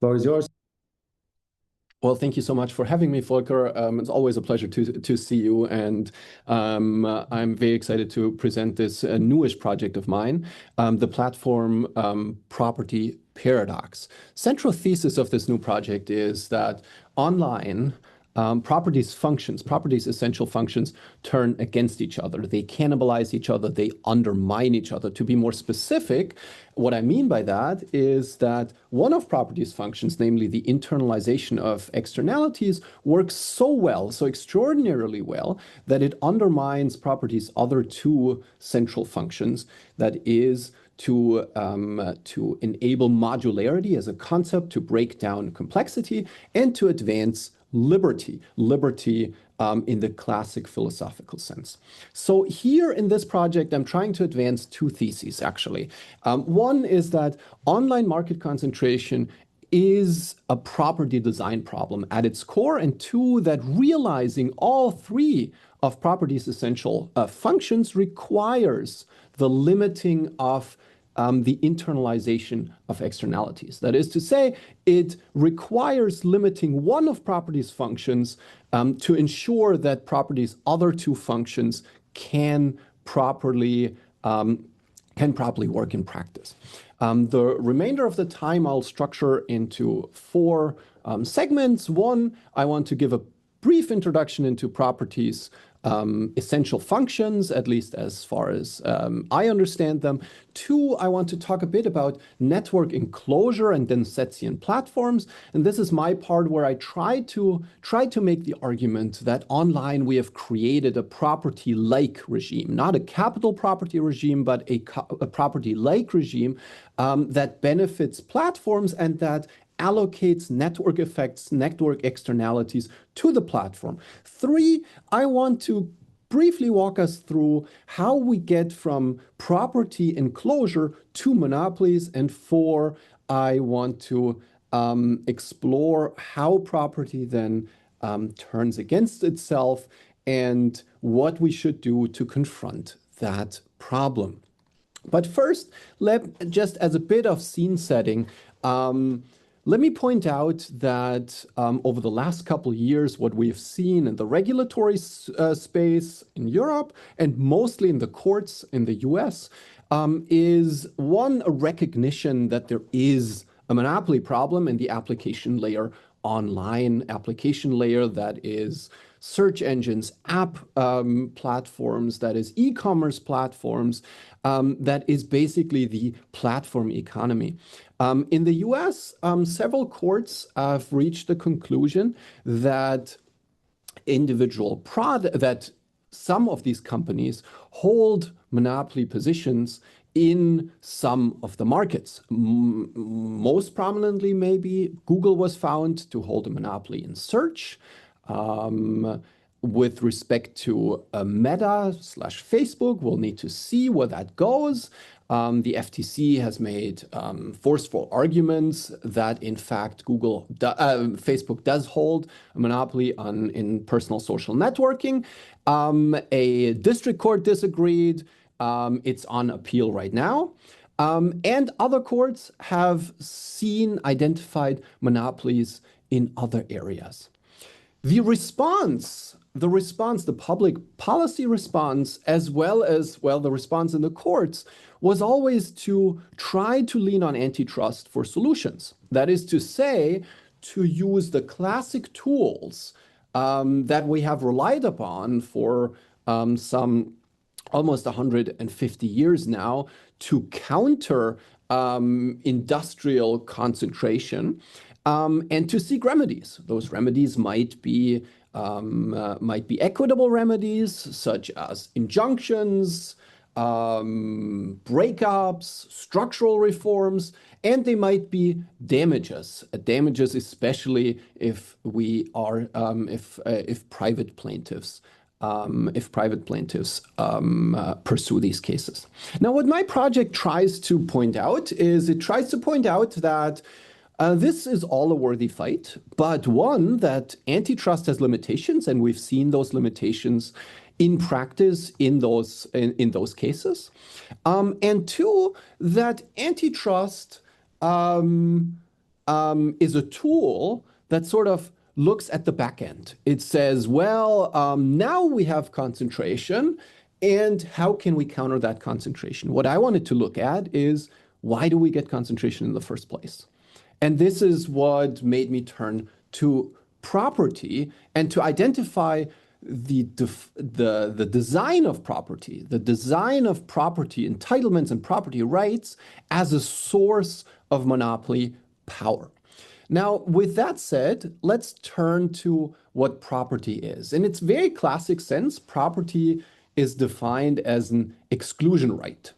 Floor is yours. Well, thank you so much for having me, Volker. It's always a pleasure to see you, and I'm very excited to present this newish project of mine, the platform property paradox. Central thesis of this new project is that online properties' essential functions turn against each other. They cannibalize each other. They undermine each other. To be more specific, what I mean by that is that one of properties' functions, namely the internalization of externalities, works so well, so extraordinarily well, that it undermines properties' other two central functions, that is, to enable modularity as a concept, to break down complexity, and to advance liberty in the classic philosophical sense. So here in this project, I'm trying to advance two theses, actually. One is that online market concentration is a property design problem at its core, and two, that realizing all three of property's essential functions requires the limiting of the internalization of externalities. That is to say, it requires limiting one of property's functions to ensure that property's other two functions can properly work in practice. The remainder of the time I'll structure into four segments. One, I want to give a brief introduction into properties' essential functions, at least as far as I understand them. Two, I want to talk a bit about network enclosure and Densetzian platforms. And this is my part where I try to make the argument that online we have created a property-like regime, not a capital property regime, but a property-like regime that benefits platforms and that allocates network effects, network externalities to the platform. Three, I want to briefly walk us through how we get from property enclosure to monopolies. And four, I want to explore how property then turns against itself and what we should do to confront that problem. But first, just as a bit of scene setting, let me point out that over the last couple of years, what we've seen in the regulatory space in Europe and mostly in the courts in the US is one, a recognition that there is a monopoly problem in the application layer, online application layer, that is search engines, app platforms, that is e-commerce platforms, that is basically the platform economy. In the US, several courts have reached the conclusion that that some of these companies hold monopoly positions in some of the markets. Most prominently, maybe Google was found to hold a monopoly in search. With respect to Meta/Facebook, we'll need to see where that goes. The FTC has made forceful arguments that, in fact, Facebook does hold a monopoly in personal social networking. A district court disagreed. It's on appeal right now. And other courts have identified monopolies in other areas. The public policy response, as well as, the response in the courts, was always to try to lean on antitrust for solutions. That is to say, to use the classic tools that we have relied upon for some almost 150 years now to counter industrial concentration and to seek remedies. Those remedies might be equitable remedies, such as injunctions, breakups, structural reforms, and they might be damages. Damages, especially if private plaintiffs pursue these cases. Now, what my project tries to point out that this is all a worthy fight, but one, that antitrust has limitations, and we've seen those limitations in practice in those cases. And two, that antitrust is a tool that sort of looks at the back end. It says, well, now we have concentration, and how can we counter that concentration? What I wanted to look at is, why do we get concentration in the first place? And this is what made me turn to property and to identify the design of property, entitlements and property rights as a source of monopoly power. Now, with that said, let's turn to what property is. In its very classic sense, property is defined as an exclusion right.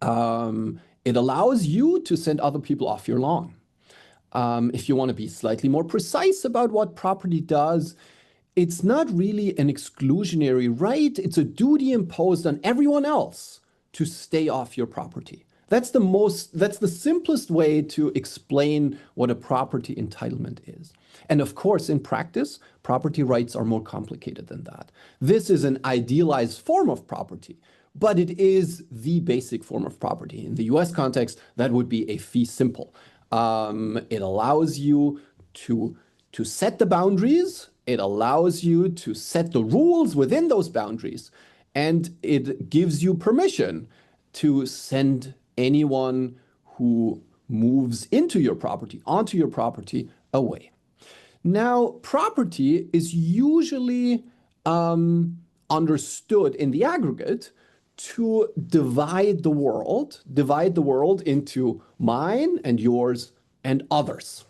It allows you to send other people off your lawn. If you want to be slightly more precise about what property does, it's not really an exclusionary right. It's a duty imposed on everyone else to stay off your property. That's the simplest way to explain what a property entitlement is. And of course, in practice, property rights are more complicated than that. This is an idealized form of property, but it is the basic form of property. In the US context, that would be a fee simple. It allows you to set the boundaries. It allows you to set the rules within those boundaries. And it gives you permission to send anyone who moves into your property, onto your property, away. Now, property is usually understood in the aggregate to divide the world into mine and yours and others.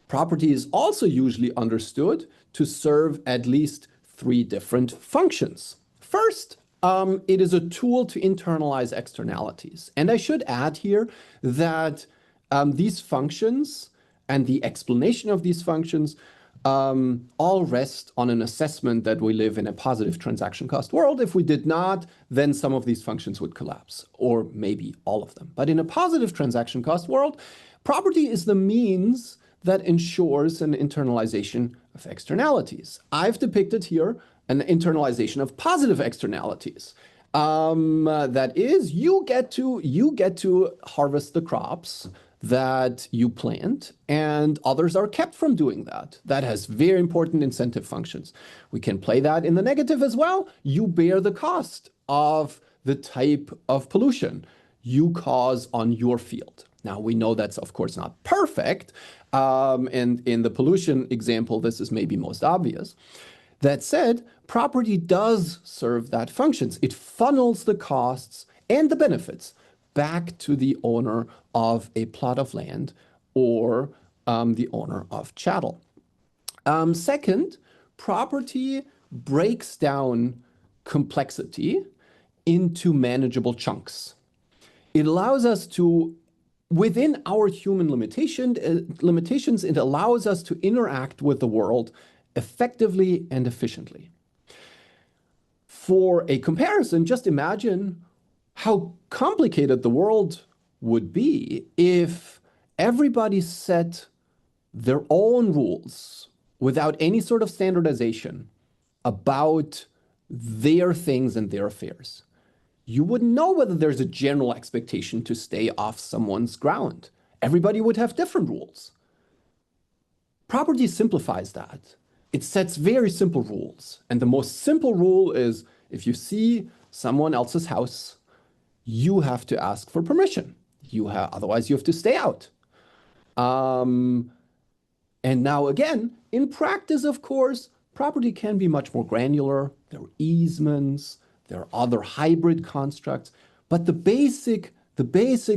Property is also usually understood to serve at least three different functions. First, it is a tool to internalize externalities. And I should add here that these functions and the explanation of these functions all rest on an assessment that we live in a positive transaction cost world. If we did not, then some of these functions would collapse, or maybe all of them. But in a positive transaction cost world, property is the means that ensures an internalization of externalities. I've depicted here an internalization of positive externalities. That is, you get to harvest the crops that you plant, and others are kept from doing that. That has very important incentive functions. We can play that in the negative as well. You bear the cost of the type of pollution you cause on your field. Now, we know that's, of course, not perfect. And in the pollution example, this is maybe most obvious. That said, property does serve that functions. It funnels the costs and the benefits back to the owner of a plot of land or the owner of chattel. Second, property breaks down complexity into manageable chunks. It allows us to, within our human limitations, it allows us to interact with the world effectively and efficiently. For a comparison, just imagine how complicated the world would be if everybody set their own rules without any sort of standardization about their things and their affairs. You wouldn't know whether there's a general expectation to stay off someone's ground. Everybody would have different rules. Property simplifies that. It sets very simple rules. And the most simple rule is, if you see someone else's house, you have to ask for permission. Otherwise, you have to stay out. And now again, in practice, of course, property can be much more granular. There are easements, there are other hybrid constructs, but the basic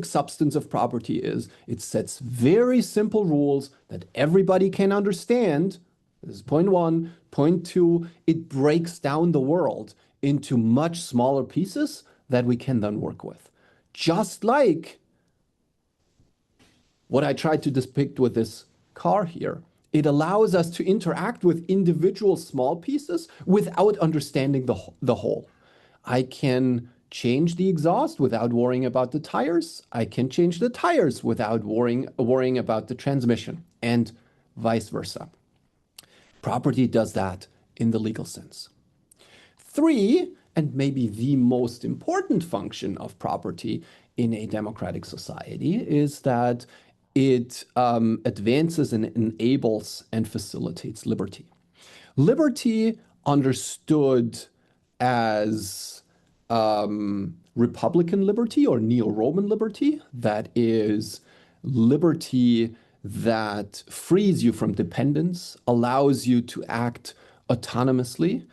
substance of property is it sets very simple rules that everybody can understand. This is point one. Point two, it breaks down the world into much smaller pieces that we can then work with. Just like what I tried to depict with this car here. It allows us to interact with individual small pieces without understanding the whole. I can change the exhaust without worrying about the tires. I can change the tires without worrying about the transmission, and vice versa. Property does that in the legal sense. Three, and maybe the most important function of property in a democratic society, is that it advances and enables and facilitates liberty. Liberty understood as Republican liberty or Neo-Roman liberty, that is liberty that frees you from dependence, allows you to act autonomously,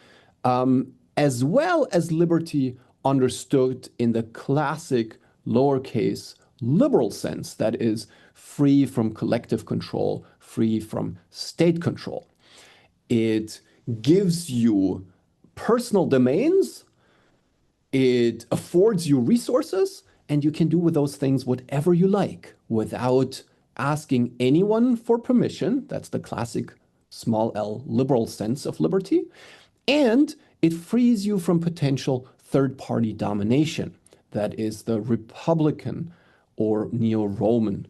as well as liberty understood in the classic lowercase liberal sense, that is free from collective control, free from state control. It gives you personal domains, it affords you resources, and you can do with those things whatever you like without asking anyone for permission. That's the classic small l liberal sense of liberty. And it frees you from potential third-party domination. That is the Republican or Neo-Roman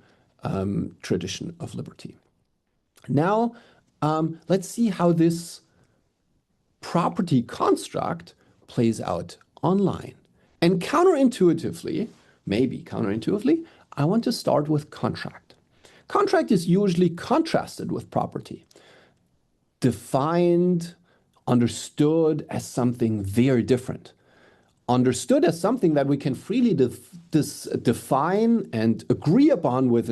tradition of liberty. Now, let's see how this property construct plays out online. And counterintuitively, maybe counterintuitively, I want to start with contract. Contract is usually contrasted with property, defined, understood as something very different, understood as something that we can freely define and agree upon with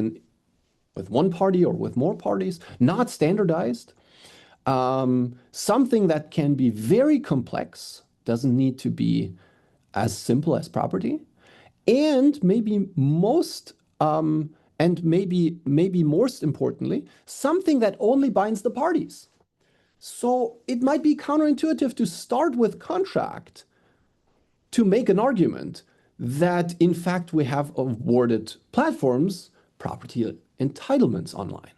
one party or with more parties, not standardized. Something that can be very complex, doesn't need to be as simple as property, and maybe most importantly, something that only binds the parties. So it might be counterintuitive to start with contract to make an argument that in fact we have awarded platforms property entitlements online.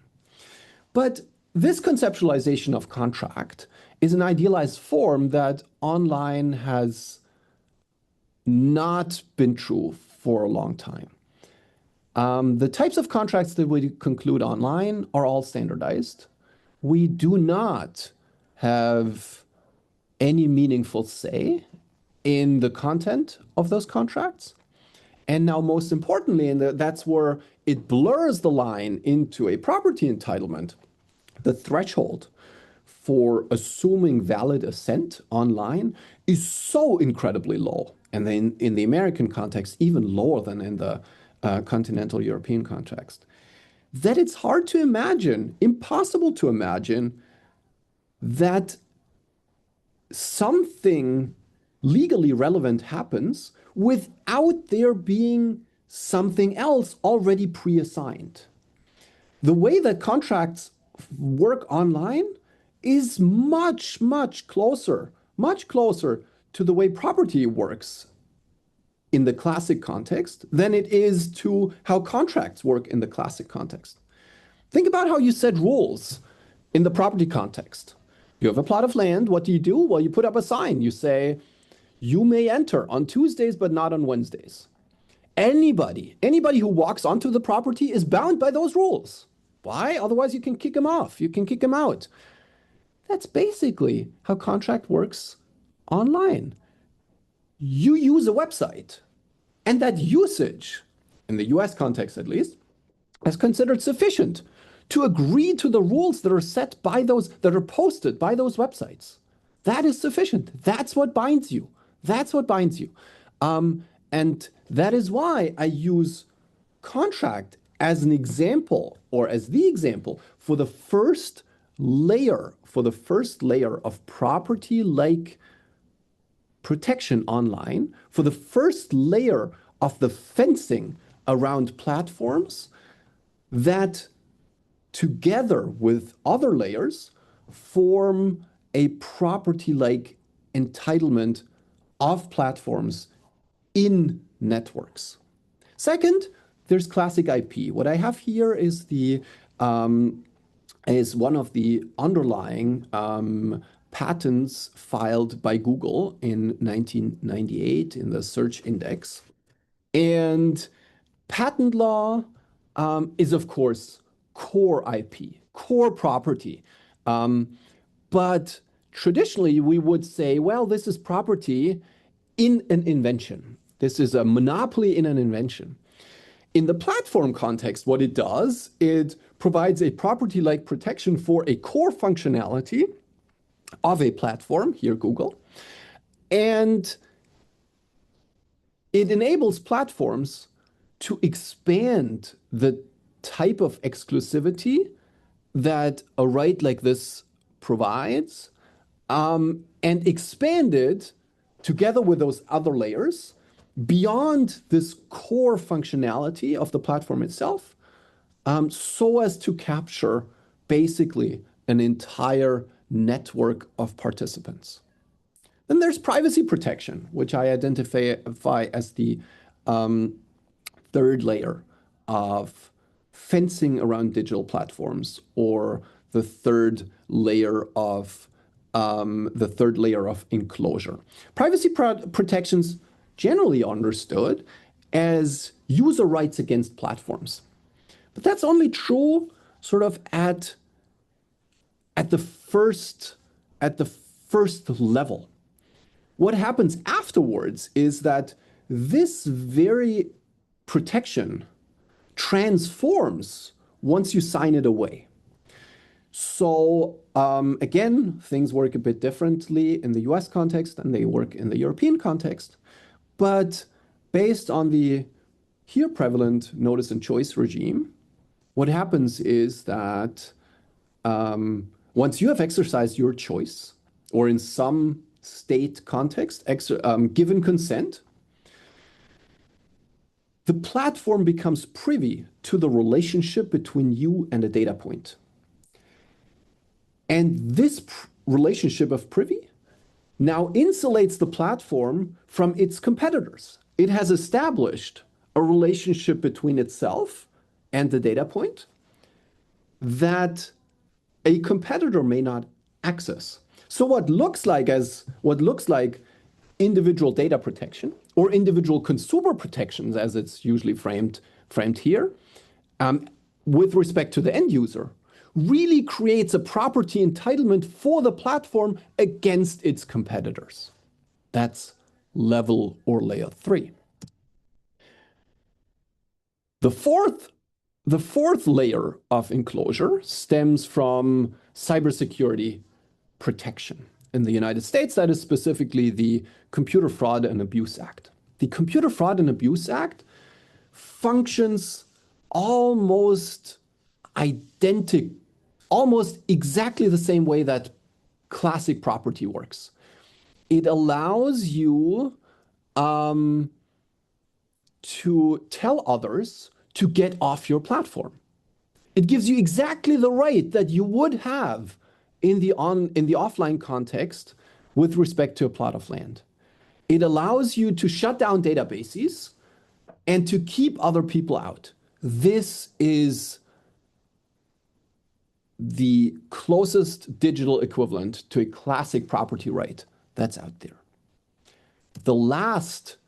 But this conceptualization of contract is an idealized form that online has not been true for a long time. The types of contracts that we conclude online are all standardized. We do not have any meaningful say in the content of those contracts. And now, most importantly, and that's where it blurs the line into a property entitlement, the threshold for assuming valid assent online is so incredibly low. And then in the American context, even lower than in the continental European context, that it's hard to imagine, impossible to imagine, that something legally relevant happens without there being something else already pre-assigned. The way that contracts work online is much closer to the way property works in the classic context than it is to how contracts work in the classic context. Think about how you set rules in the property context. You have a plot of land. What do? Well, you put up a sign. You say, you may enter on Tuesdays, but not on Wednesdays. Anybody who walks onto the property is bound by those rules. Why? Otherwise, you can kick him off. You can kick him out. That's basically how contract works online. You use a website, and that usage, in the US context at least, is considered sufficient to agree to the rules that are set by those, that are posted by those websites. That is sufficient. That's what binds you. That's what binds you. And that is why I use contract as an example, or as the example, for the first layer of property-like protection online, for the first layer of the fencing around platforms that together with other layers form a property-like entitlement of platforms in networks. Second, there's classic IP. What I have here is is one of the underlying patents filed by Google in 1998 in the search index. And patent law is, of course, core IP, core property. But traditionally, we would say, well, this is property in an invention. This is a monopoly in an invention. In the platform context, what it does, it provides a property-like protection for a core functionality of a platform, here Google, and it enables platforms to expand the type of exclusivity that a right like this provides, and expand it together with those other layers beyond this core functionality of the platform itself, so as to capture basically an entire network of participants. Then there's privacy protection, which I identify as the third layer of fencing around digital platforms, or the third layer of enclosure. Privacy protections generally understood as user rights against platforms, but that's only true sort of at the first level. What happens afterwards is that this very protection transforms once you sign it away. So again, things work a bit differently in the US context than they work in the European context. But based on the here prevalent notice and choice regime, what happens is that once you have exercised your choice, or in some state context, given consent, the platform becomes privy to the relationship between you and a data point. And this relationship of privy now insulates the platform from its competitors. It has established a relationship between itself and the data point that a competitor may not access. So what looks like individual data protection, or individual consumer protections, as it's usually framed here, with respect to the end user, really creates a property entitlement for the platform against its competitors. That's level or layer 3. The fourth layer of enclosure stems from cybersecurity protection. In the United States, that is specifically the Computer Fraud and Abuse Act. The Computer Fraud and Abuse Act functions almost exactly the same way that classic property works. It allows you to tell others to get off your platform. It gives you exactly the right that you would have in the offline context with respect to a plot of land. It allows you to shut down databases and to keep other people out. This is the closest digital equivalent to a classic property right that's out there. The last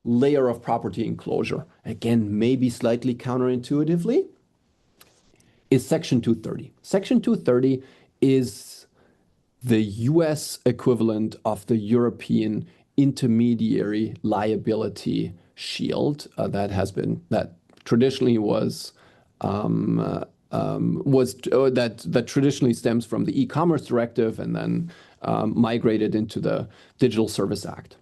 layer of property enclosure, again, maybe slightly counterintuitively, is Section 230. Section 230 is the US equivalent of the European intermediary liability shield that traditionally traditionally stems from the e-commerce directive and then migrated into the Digital Service Act.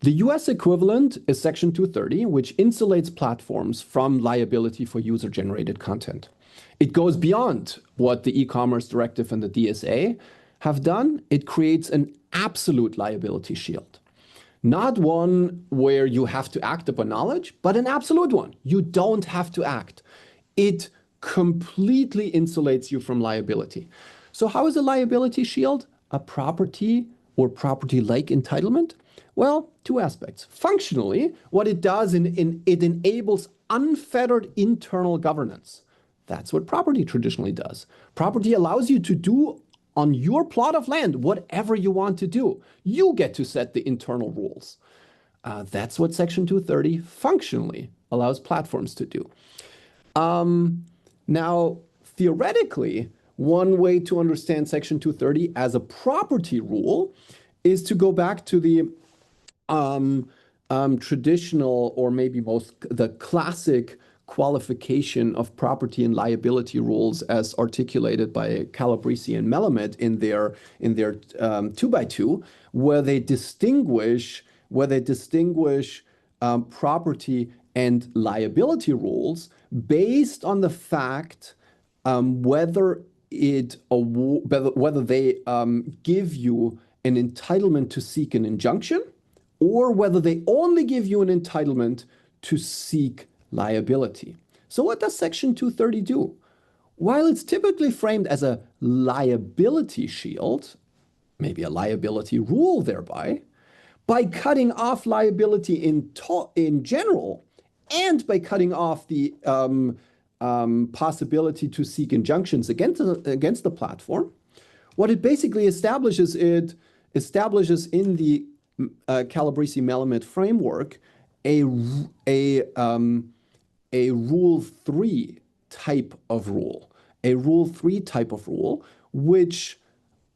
The US equivalent is Section 230, which insulates platforms from liability for user-generated content. It goes beyond what the e-commerce directive and the DSA have done. It creates an absolute liability shield. Not one where you have to act upon knowledge, but an absolute one. You don't have to act. It completely insulates you from liability. So how is a liability shield a property or property-like entitlement? Well, two aspects. Functionally, what it does, it enables unfettered internal governance. That's what property traditionally does. Property allows you to do on your plot of land whatever you want to do. You get to set the internal rules. That's what Section 230 functionally allows platforms to do. Now, theoretically, one way to understand Section 230 as a property rule is to go back to the traditional or maybe the classic qualification of property and liability rules as articulated by Calabrese and Melamed in their 2x2, where they distinguish property and liability rules based on the fact whether they give you an entitlement to seek an injunction, or whether they only give you an entitlement to seek liability. So what does Section 230 do? While it's typically framed as a liability shield, maybe a liability rule thereby, by cutting off liability in general, and by cutting off the possibility to seek injunctions against the platform, what it basically establishes in the Calabrese-Melamed framework a Rule 3 type of rule, which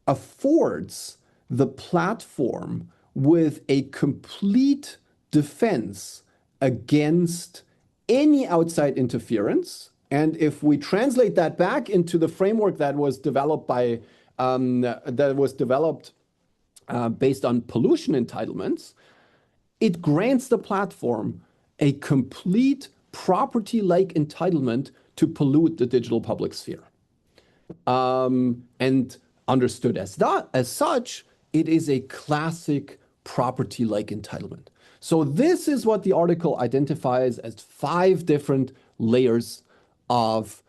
affords the platform with a complete defense against any outside interference. And if we translate that back into the framework that was developed based on pollution entitlements, it grants the platform a complete property-like entitlement to pollute the digital public sphere. And understood as such, it is a classic property-like entitlement. So this is what the article identifies as five different layers of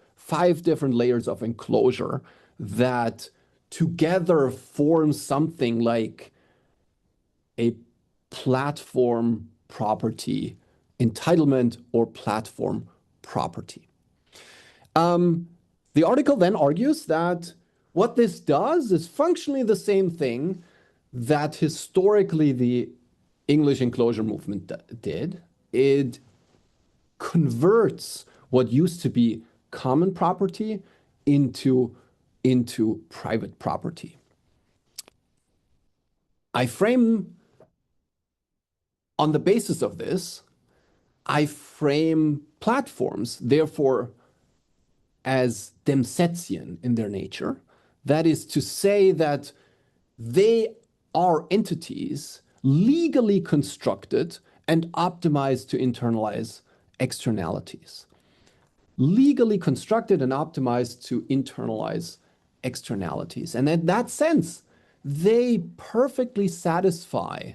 enclosure that together form something like a platform property entitlement or platform property. The article then argues that what this does is functionally the same thing that historically the English enclosure movement did. It converts what used to be common property into private property. On the basis of this, I frame platforms, therefore, as Demsetzian in their nature. That is to say that they are entities legally constructed and optimized to internalize externalities. Legally constructed and optimized to internalize externalities. And in that sense, they perfectly satisfy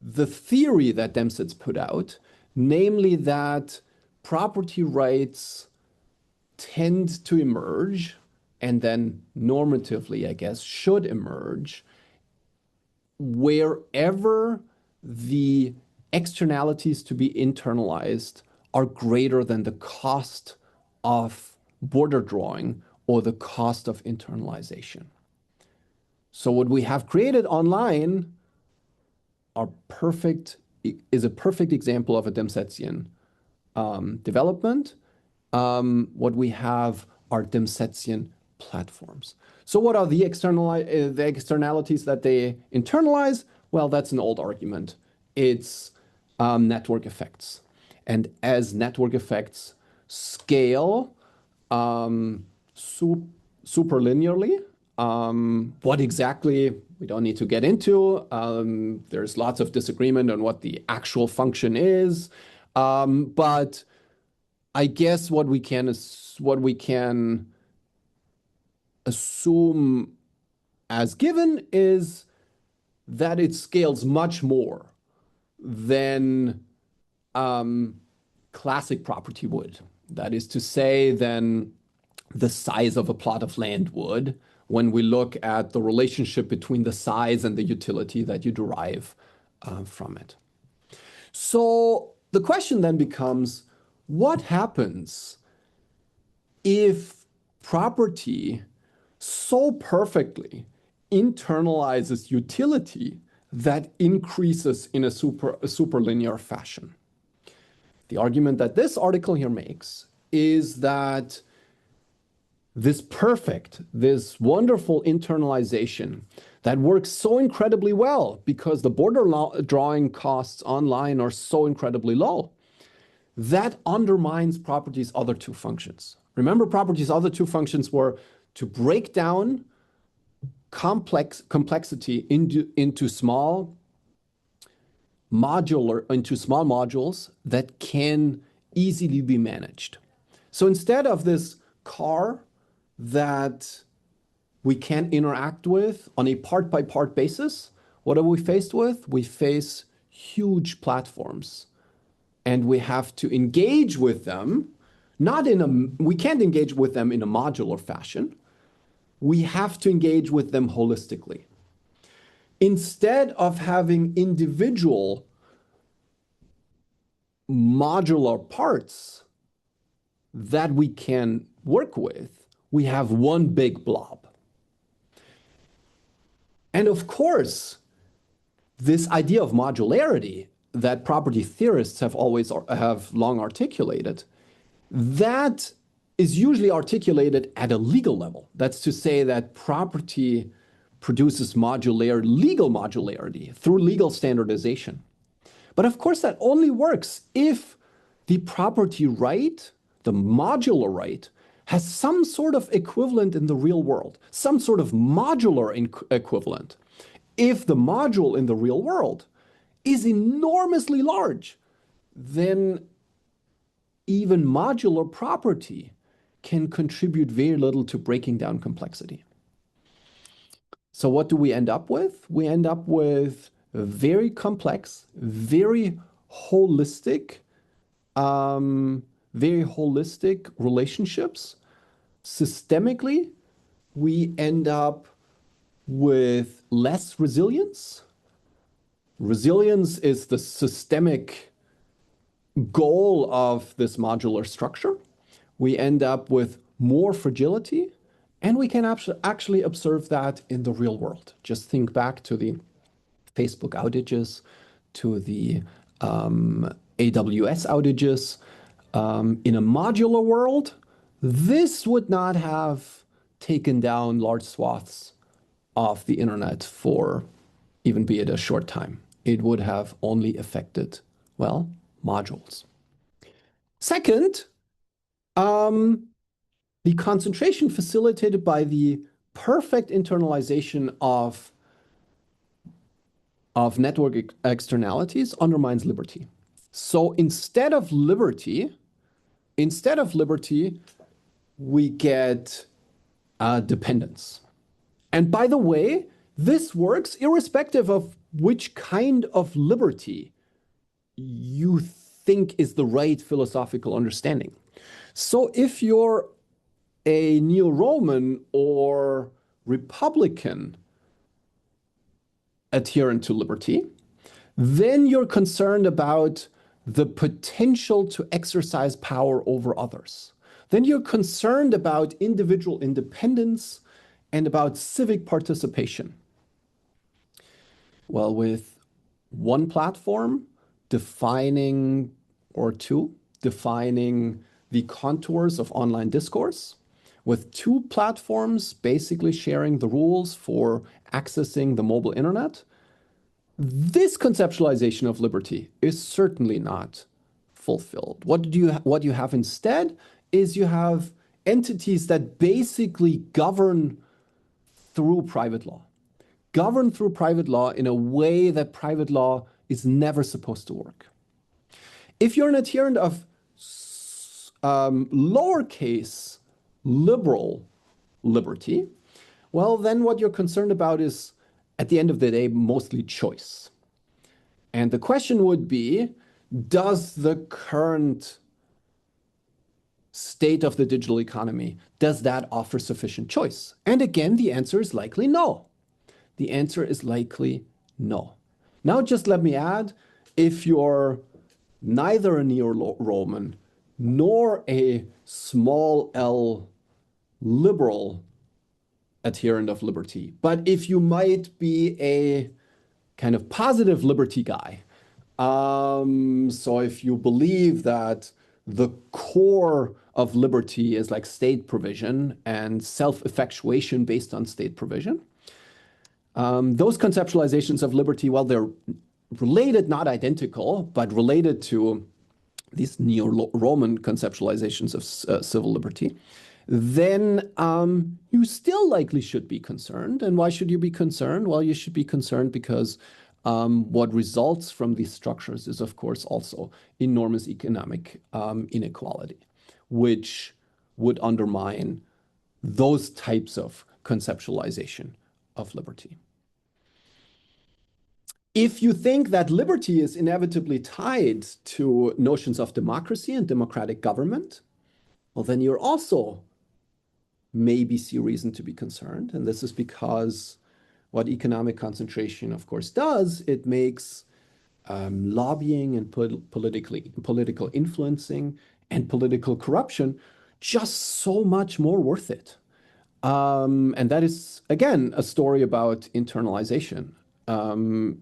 the theory that Demsetz put out, namely that property rights tend to emerge, and then normatively, I guess, should emerge, wherever the externalities to be internalized are greater than the cost of border drawing or the cost of internalization. So what we have created online is a perfect example of a Demsetzian development. What we have are Demsetzian platforms. So what are the externalities that they internalize? Well, that's an old argument. It's network effects. And as network effects scale super linearly, what exactly, we don't need to get into. There's lots of disagreement on what the actual function is. But I guess what we can assume as given is that it scales much more than classic property would. That is to say, than the size of a plot of land would, when we look at the relationship between the size and the utility that you derive from it. So the question then becomes, what happens if property so perfectly internalizes utility that increases in a superlinear fashion? The argument that this article here makes is that this wonderful internalization that works so incredibly well because the border drawing costs online are so incredibly low. That undermines property's other two functions. Remember, property's other two functions were to break down complexity into small modules that can easily be managed. So instead of this car that we can interact with on a part-by-part basis, what are we faced with? We face huge platforms, and we have to engage with them, we can't engage with them in a modular fashion. We have to engage with them holistically. Instead of having individual modular parts that we can work with, we have one big blob. And of course, this idea of modularity that property theorists have long articulated, that is usually articulated at a legal level. That's to say that property produces legal modularity through legal standardization. But of course, that only works if the property right, the modular right, has some sort of equivalent in the real world, some sort of modular equivalent. If the module in the real world is enormously large, then even modular property can contribute very little to breaking down complexity. So what do we end up with? We end up with very complex, very holistic relationships. Systemically, we end up with less resilience. Resilience is the systemic goal of this modular structure. We end up with more fragility, and we can actually observe that in the real world. Just think back to the Facebook outages, to the AWS outages. In a modular world, this would not have taken down large swaths of the internet for even be it a short time. It would have only affected, well, modules. Second, the concentration facilitated by the perfect internalization of network externalities undermines liberty. So instead of liberty, we get dependence. And by the way, this works irrespective of which kind of liberty you think is the right philosophical understanding. So if you're a neo-Roman or Republican adherent to liberty, then you're concerned about the potential to exercise power over others. Then you're concerned about individual independence and about civic participation. Well, with one platform defining the contours of online discourse, with two platforms basically sharing the rules for accessing the mobile internet, this conceptualization of liberty is certainly not fulfilled. What you have instead is you have entities that basically govern through private law in a way that private law is never supposed to work. If you're an adherent of lowercase liberal liberty, well, then what you're concerned about is, at the end of the day, mostly choice. And the question would be, does the current state of the digital economy, does that offer sufficient choice? And again, the answer is likely no. The answer is likely no. Now, just let me add, if you're neither a neo-Roman nor a small L liberal adherent of liberty, but if you might be a kind of positive liberty guy, so if you believe that the core of liberty is like state provision and self-effectuation based on state provision, Those conceptualizations of liberty, well, they're related, not identical, but related to these neo-Roman conceptualizations of civil liberty, then you still likely should be concerned. And why should you be concerned? Well, you should be concerned because what results from these structures is, of course, also enormous economic inequality, which would undermine those types of conceptualization of liberty. If you think that liberty is inevitably tied to notions of democracy and democratic government, well, then you're also maybe see reason to be concerned. And this is because what economic concentration, of course, does, it makes lobbying and political influencing and political corruption just so much more worth it. And that is, again, a story about internalization.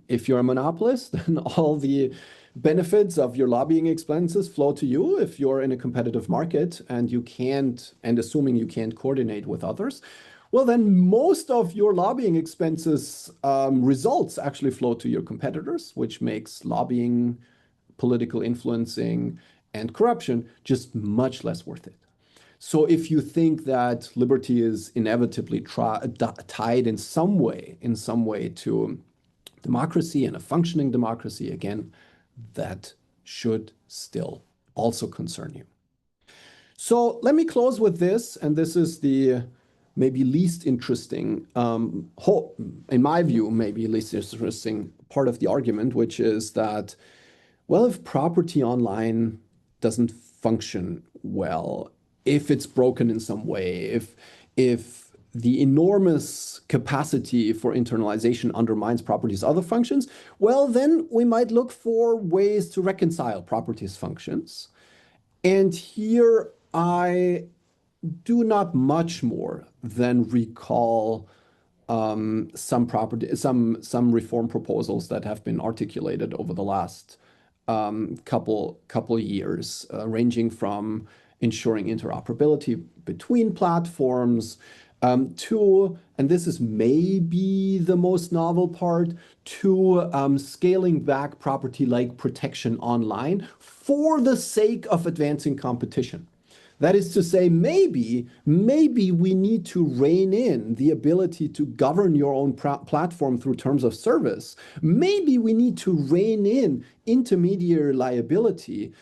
If you're a monopolist, then all the benefits of your lobbying expenses flow to you. If you're in a competitive market and you can't, and assuming you can't coordinate with others, well, then most of your lobbying expenses results actually flow to your competitors, which makes lobbying, political influencing, and corruption just much less worth it. So if you think that liberty is inevitably tied in some way to democracy and a functioning democracy, again, that should still also concern you. So let me close with this, and this is the maybe least interesting, in my view, maybe least interesting part of the argument, which is that, well, if property online doesn't function well, if it's broken in some way, if the enormous capacity for internalization undermines property's other functions, well, then we might look for ways to reconcile property's functions. And here I do not much more than recall some reform proposals that have been articulated over the last couple years, ranging from ensuring interoperability between platforms to, and this is maybe the most novel part, to scaling back property-like protection online for the sake of advancing competition. That is to say, maybe we need to rein in the ability to govern your own platform through terms of service. Maybe we need to rein in intermediary liability,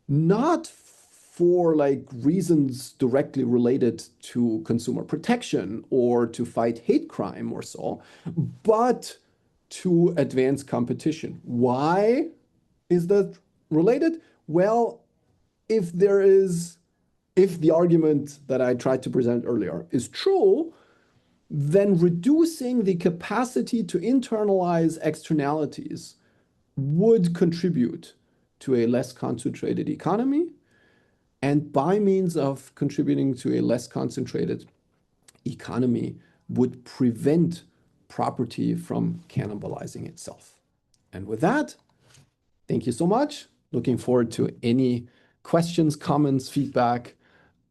not for like reasons directly related to consumer protection or to fight hate crime or so, but to advance competition. Why is that related? Well, if the argument that I tried to present earlier is true, then reducing the capacity to internalize externalities would contribute to a less concentrated economy, and by means of contributing to a less concentrated economy would prevent property from cannibalizing itself. And with that, thank you so much. Looking forward to any questions, comments, feedback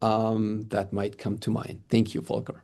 that might come to mind. Thank you, Volker.